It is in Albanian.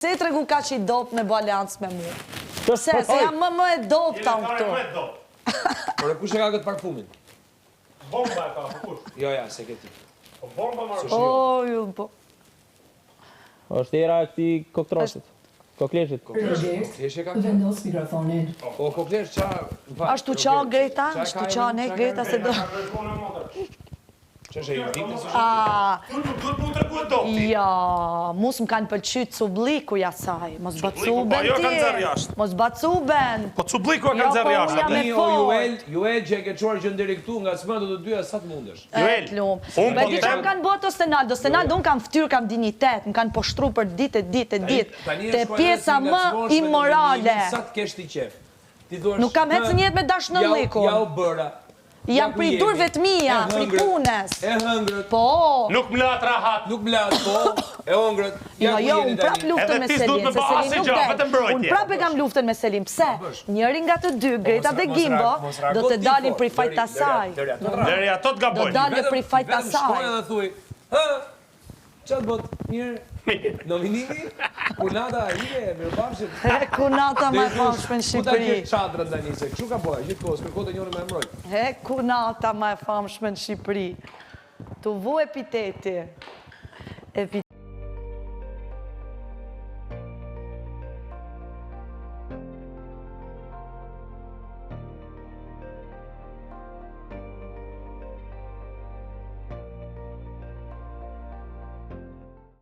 Se tregu ka që i dop me balancë me mu? Se jam më e dop ta unë këtu. Por e kush e ka këtë parfumin? Bomba e ka, po kush? Jo, ja, se këti. Po bomba marrë. O, ju, po. Është era e këtij koktroshit. Kokleshit. Koklesh e ka? Vendos mikrofonin. Po, koklesh qa... Ashtu qa Greta, ashtu qa ne Greta se do... Që është e i ditë së A, Duhet mu të regu e dopti. ja, mus më kanë pëlqyt cubliku jasaj, mos bacu Cubliku, ben po, jo, kanë zerë ti, jashtë. mos bacu ben. Po cubliku e Jo, kanë zerë po, jashtë. jam atë. e O, fort. Juel që e ke quar që ndiri këtu nga smëndë të dyja sa të mundesh. Joel, Lum. unë Me po di që them- më kanë botë Stenaldo, Stenaldo unë kam ftyrë, kam dignitet, më kanë poshtru për ditë. Te pjesa më immorale. Sa të kesh ti qef. Ti thuash... Nuk kam hecë njët me dash në liku. Ja u bëra. Jam pri durve të mija, pri punës. E hëngrët. Po, Nuk mlat rahat. Nuk blat, po. E hëngrët. jo, unë prap luftën Edhe me ti Selim, s'duhet me se bë Selim asnjë nuk gjë, del. vetëm mbrojtje. Unë prap e kam luftën me Selim, pse? Njëri nga të dy, Greta dhe Gimbo, do të dalin pri fajt asaj. Deri ato të Do gabojnë. dalin pri fajt Vetëm shkoj asaj. edhe thuj. Ha? Qa të bot? Mirë. Nominimi? Kunata ide, mirë pafshim. He, kunata ma e famshme në Ku ta Shqipëri. gjithë qatrën të njëse? Kështu ka boja, gjithë kohës, kërkot e njëri me emrojt. He, kunata ma e famshme në Shqipëri. Tu vu epiteti.